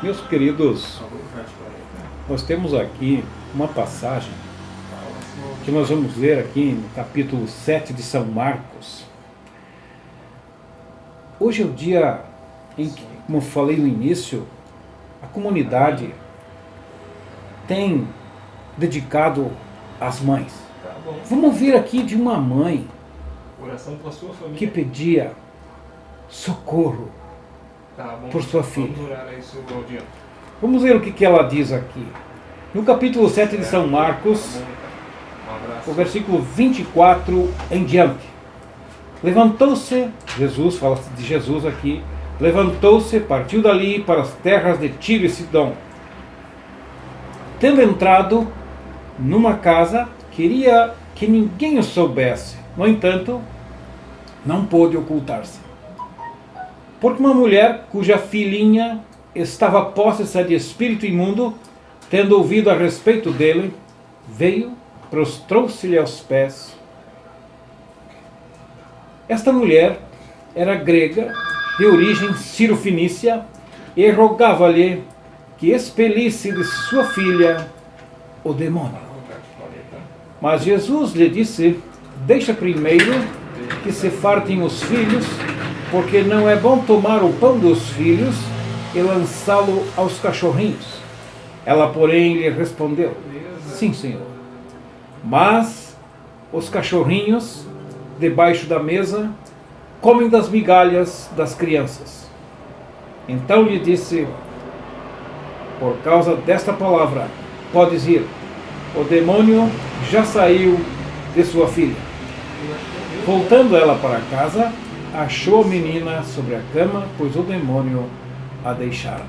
Meus queridos, nós temos aqui uma passagem que nós vamos ler aqui no capítulo 7 de São Marcos. Hoje é o dia em que, como eu falei no início, a comunidade tem dedicado às mães. Vamos ver aqui de uma mãe que pedia socorro por sua filha. Vamos ver o que ela diz aqui. No capítulo 7 de São Marcos, o versículo 24 em diante. Levantou-se, Jesus, fala de Jesus aqui, levantou-se, partiu dali para as terras de Tiro e Sidom. Tendo entrado numa casa, queria que ninguém o soubesse. No entanto, não pôde ocultar-se. Porque uma mulher cuja filhinha estava possessa de espírito imundo, tendo ouvido a respeito dele, veio, prostrou-se-lhe aos pés. Esta mulher era grega, de origem cirofenícia, e rogava-lhe que expelisse de sua filha o demônio. Mas Jesus lhe disse: deixa primeiro que se fartem os filhos, porque não é bom tomar o pão dos filhos e lançá-lo aos cachorrinhos. Ela, porém, lhe respondeu: sim, Senhor. Mas os cachorrinhos, debaixo da mesa, comem das migalhas das crianças. Então lhe disse: por causa desta palavra, podes ir. O demônio já saiu de sua filha. Voltando ela para casa, achou a menina sobre a cama, pois o demônio a deixara.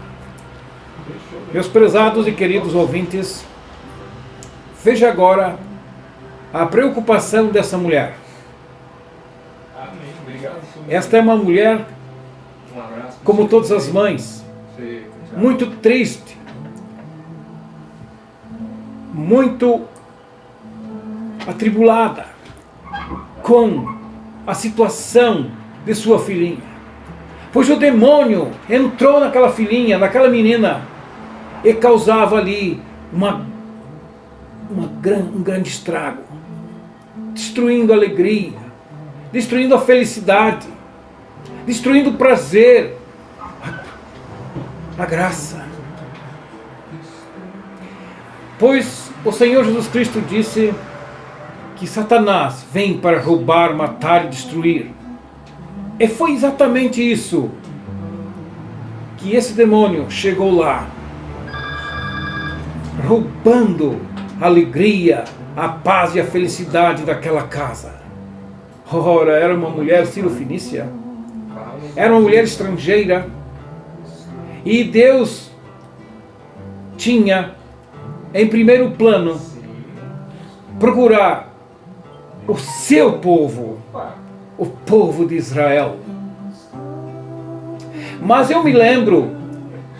Meus prezados e queridos ouvintes, veja agora a preocupação dessa mulher. Esta é uma mulher, como todas as mães, muito triste, muito atribulada com a situação de sua filhinha. Pois o demônio entrou naquela filhinha, naquela menina, e causava ali um grande estrago, destruindo a alegria, destruindo a felicidade, destruindo o prazer, a graça. Pois o Senhor Jesus Cristo disse que Satanás vem para roubar, matar e destruir. E foi exatamente isso que esse demônio chegou lá, roubando a alegria, a paz e a felicidade daquela casa. Ora, era uma mulher cirofenícia, era uma mulher estrangeira, e Deus tinha em primeiro plano procurar o seu povo, o povo de Israel. Mas eu me lembro,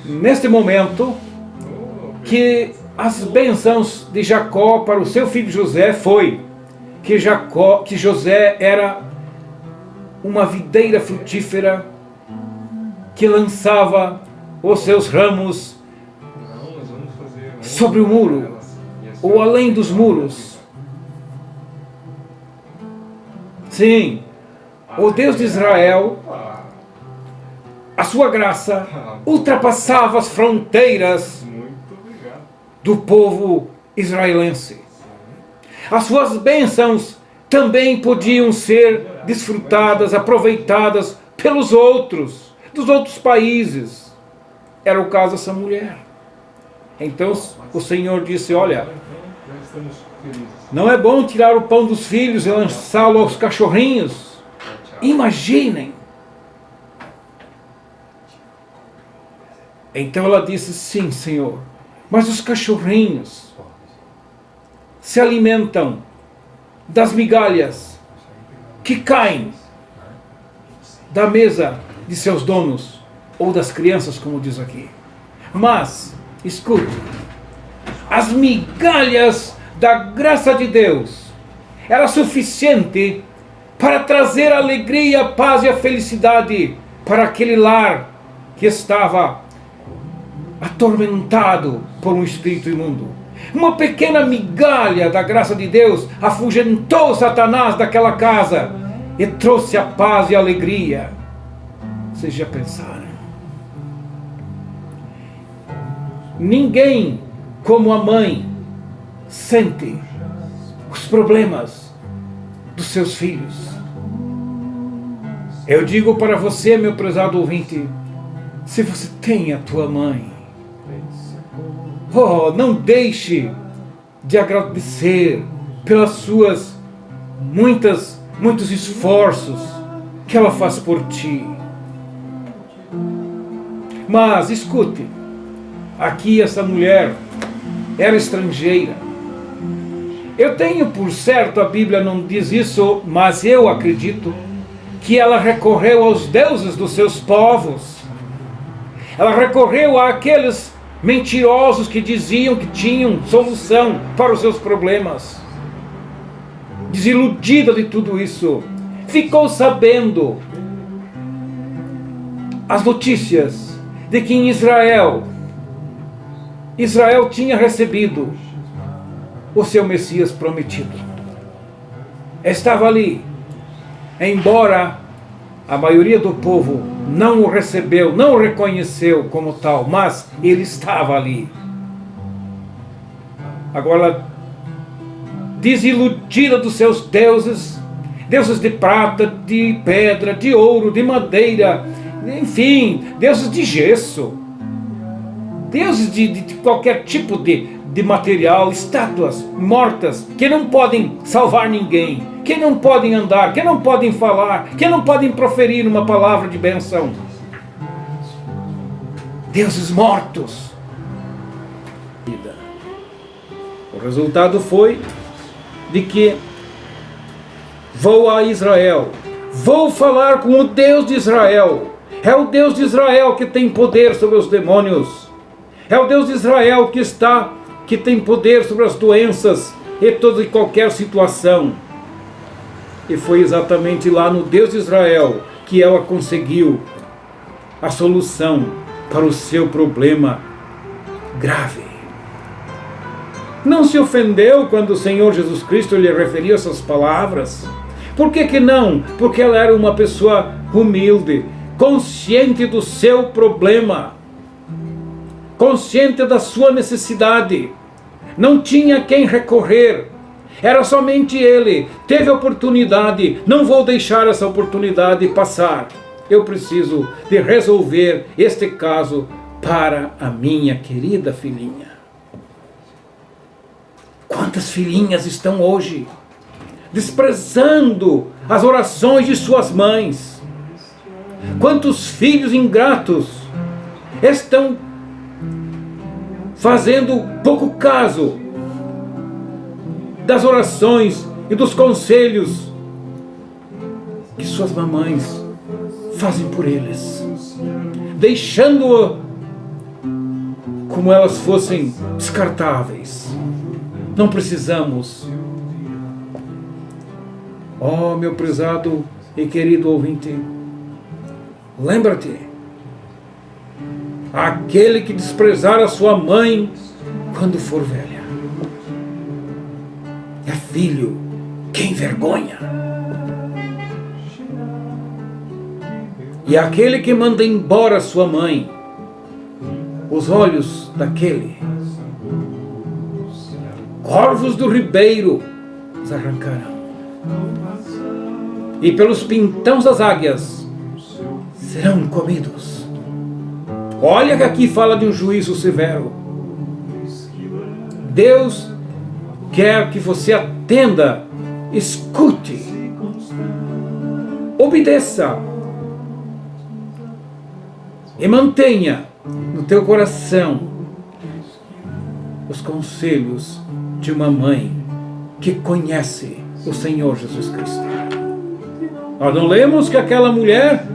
neste momento, que as bênçãos de Jacó para o seu filho José foi que José era uma videira frutífera que lançava os seus ramos sobre o muro ou além dos muros. Sim, o Deus de Israel, a sua graça ultrapassava as fronteiras do povo israelense. As suas bênçãos também podiam ser desfrutadas, aproveitadas pelos outros, dos outros países. Era o caso dessa mulher. Então o Senhor disse: olha, não é bom tirar o pão dos filhos e lançá-lo aos cachorrinhos. Imaginem. Então ela disse: sim, Senhor, mas os cachorrinhos se alimentam das migalhas que caem da mesa de seus donos, ou das crianças, como diz aqui. Mas, escute, as migalhas da graça de Deus era suficiente para trazer a alegria, a paz e a felicidade para aquele lar que estava atormentado por um espírito imundo. Uma pequena migalha da graça de Deus afugentou Satanás daquela casa e trouxe a paz e a alegria. Vocês já pensaram? Ninguém como a mãe sente os problemas dos seus filhos. Eu digo para você, meu prezado ouvinte, se você tem a tua mãe, não deixe de agradecer pelas suas muitos esforços que ela faz por ti. Mas escute, aqui essa mulher era estrangeira. Eu tenho por certo, a Bíblia não diz isso, mas eu acredito que ela recorreu aos deuses dos seus povos. Ela recorreu àqueles mentirosos que diziam que tinham solução para os seus problemas. Desiludida de tudo isso, ficou sabendo as notícias de que em Israel tinha recebido o seu Messias prometido. Estava ali, embora a maioria do povo não o recebeu, não o reconheceu como tal, mas ele estava ali. Agora, desiludida dos seus deuses de prata, de pedra, de ouro, de madeira, enfim, deuses de gesso, deuses de qualquer tipo de material, estátuas mortas que não podem salvar ninguém, que não podem andar, que não podem falar, que não podem proferir uma palavra de bênção. Deuses mortos. O resultado foi de que vou a Israel, vou falar com o Deus de Israel. É o Deus de Israel que tem poder sobre os demônios. É o Deus de Israel que tem poder sobre as doenças e toda e qualquer situação. E foi exatamente lá no Deus de Israel que ela conseguiu a solução para o seu problema grave. Não se ofendeu quando o Senhor Jesus Cristo lhe referiu essas palavras? Por que não? Porque ela era uma pessoa humilde, consciente do seu problema, consciente da sua necessidade. Não tinha quem recorrer. Era somente ele. Teve a oportunidade. Não vou deixar essa oportunidade passar. Eu preciso de resolver este caso para a minha querida filhinha. Quantas filhinhas estão hoje desprezando as orações de suas mães? Quantos filhos ingratos estão fazendo pouco caso das orações e dos conselhos que suas mamães fazem por eles, deixando-o como elas fossem descartáveis. Não precisamos. Oh, meu prezado e querido ouvinte, lembra-te, aquele que desprezar a sua mãe quando for velha é filho que envergonha. E aquele que manda embora sua mãe, os olhos daquele, corvos do ribeiro os arrancarão, e pelos pintões das águias serão comidos. Olha que aqui fala de um juízo severo. Deus quer que você atenda, escute, obedeça e mantenha no teu coração os conselhos de uma mãe que conhece o Senhor Jesus Cristo. Nós não lemos que aquela mulher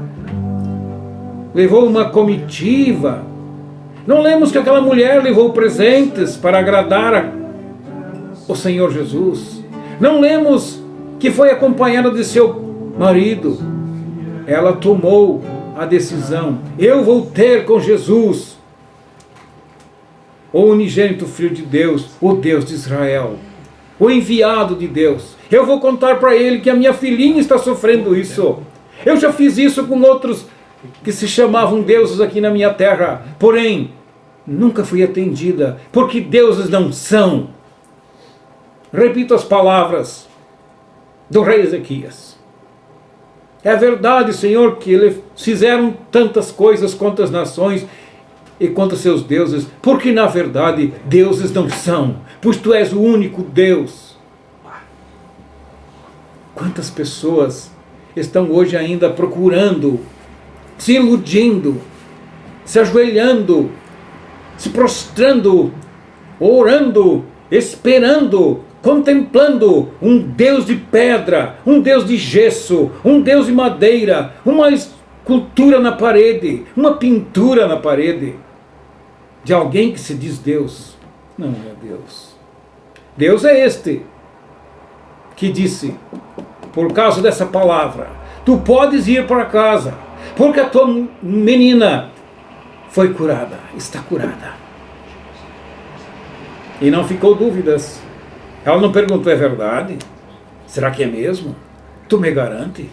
levou uma comitiva. Não lemos que aquela mulher levou presentes para agradar o Senhor Jesus. Não lemos que foi acompanhada de seu marido. Ela tomou a decisão: eu vou ter com Jesus. o unigênito Filho de Deus, o Deus de Israel, o enviado de Deus. Eu vou contar para ele que a minha filhinha está sofrendo isso. Eu já fiz isso com outros que se chamavam deuses aqui na minha terra, porém, nunca fui atendida, porque deuses não são. Repito as palavras do rei Ezequias. É verdade, Senhor, que eles fizeram tantas coisas contra as nações e contra seus deuses, porque na verdade deuses não são, pois Tu és o único Deus. Quantas pessoas estão hoje ainda procurando, se iludindo, se ajoelhando, se prostrando, orando, esperando, contemplando um Deus de pedra, um Deus de gesso, um Deus de madeira, uma escultura na parede, uma pintura na parede, de alguém que se diz Deus. Não é Deus. Deus é este que disse, por causa dessa palavra, tu podes ir para casa, porque a tua menina foi curada, está curada. E não ficou dúvidas. Ela não perguntou, é verdade? Será que é mesmo? Tu me garante?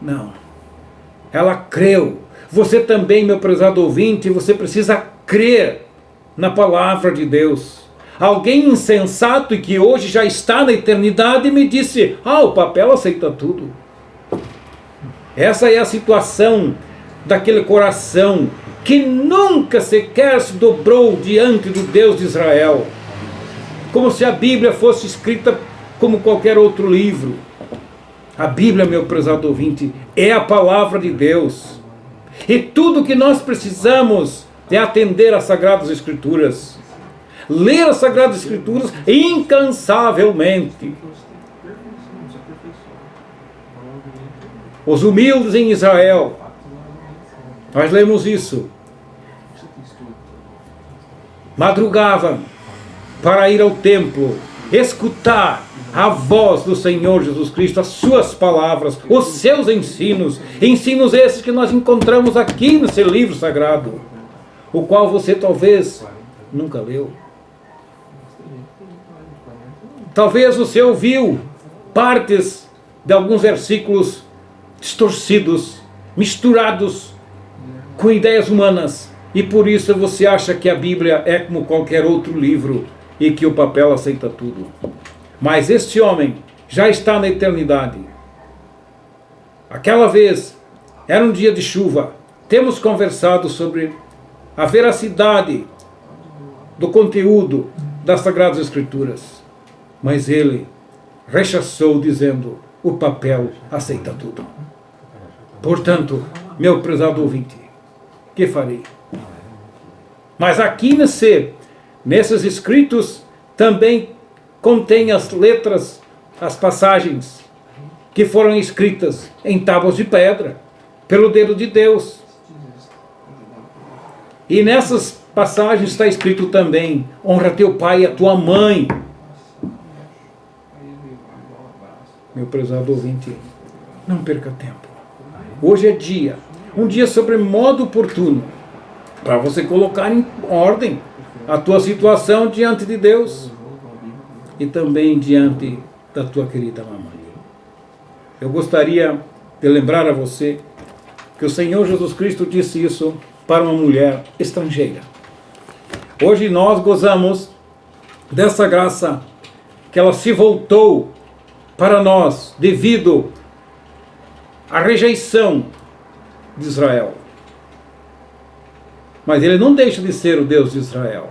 Não. Ela creu. Você também, meu prezado ouvinte, você precisa crer na palavra de Deus. Alguém insensato e que hoje já está na eternidade me disse, o papel aceita tudo. Essa é a situação daquele coração que nunca sequer se dobrou diante do Deus de Israel. Como se a Bíblia fosse escrita como qualquer outro livro. A Bíblia, meu prezado ouvinte, é a palavra de Deus. E tudo que nós precisamos é atender às Sagradas Escrituras. Ler as Sagradas Escrituras incansavelmente. Os humildes em Israel, nós lemos isso, madrugavam para ir ao templo, escutar a voz do Senhor Jesus Cristo, as suas palavras, os seus ensinos, ensinos esses que nós encontramos aqui nesse livro sagrado, o qual você talvez nunca leu. Talvez você ouviu partes de alguns versículos distorcidos, misturados com ideias humanas, e por isso você acha que a Bíblia é como qualquer outro livro e que o papel aceita tudo. Mas este homem já está na eternidade. Aquela vez era um dia de chuva. Temos conversado sobre a veracidade do conteúdo das Sagradas Escrituras, mas ele rechaçou dizendo, o papel aceita tudo. Portanto, meu prezado ouvinte, que farei? Mas aqui nesses escritos também contém as letras, as passagens que foram escritas em tábuas de pedra pelo dedo de Deus. E nessas passagens está escrito também, honra teu pai e a tua mãe. Meu prezado ouvinte, não perca tempo. Hoje é um dia sobre modo oportuno, para você colocar em ordem a tua situação diante de Deus e também diante da tua querida mamãe. Eu gostaria de lembrar a você que o Senhor Jesus Cristo disse isso para uma mulher estrangeira. Hoje nós gozamos dessa graça que ela se voltou para nós devido à rejeição de Israel. Mas ele não deixa de ser o Deus de Israel.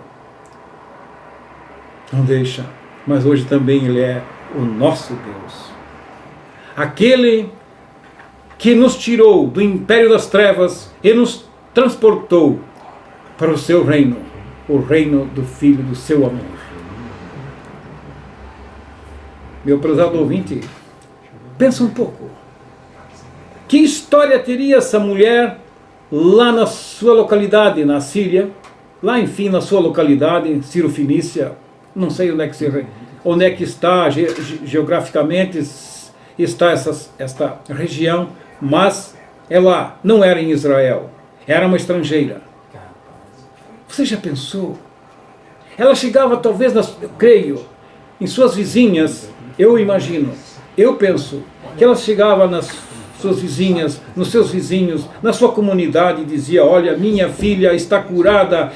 Não deixa. Mas hoje também ele é o nosso Deus. Aquele que nos tirou do império das trevas e nos transportou para o seu reino. O reino do Filho do seu amor. Meu prezado ouvinte, pensa um pouco. Que história teria essa mulher lá na sua localidade, na Síria, lá enfim na sua localidade, Ciro-Fenícia, não sei onde é que está geograficamente está esta região, mas ela não era em Israel, era uma estrangeira. Você já pensou Ela chegava talvez, eu creio, em suas vizinhas, eu imagino, eu penso, que ela chegava nas suas vizinhas, nos seus vizinhos, na sua comunidade e dizia: olha, minha filha está curada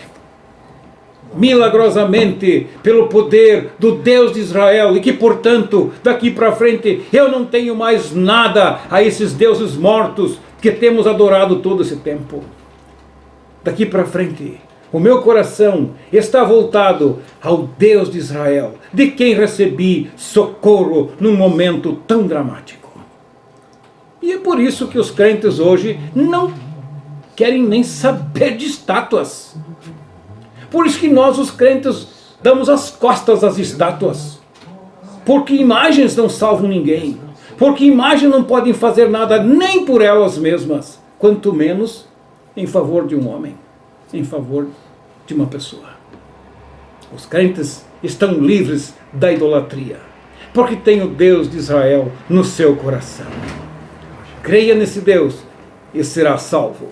milagrosamente pelo poder do Deus de Israel, e que portanto daqui para frente eu não tenho mais nada a esses deuses mortos que temos adorado todo esse tempo. Daqui para frente o meu coração está voltado ao Deus de Israel, de quem recebi socorro num momento tão dramático. E é por isso que os crentes hoje não querem nem saber de estátuas. Por isso que nós, os crentes, damos as costas às estátuas. Porque imagens não salvam ninguém. Porque imagens não podem fazer nada nem por elas mesmas, quanto menos em favor de um homem, em favor de uma pessoa. Os crentes estão livres da idolatria, porque tem o Deus de Israel no seu coração. Creia nesse Deus e será salvo.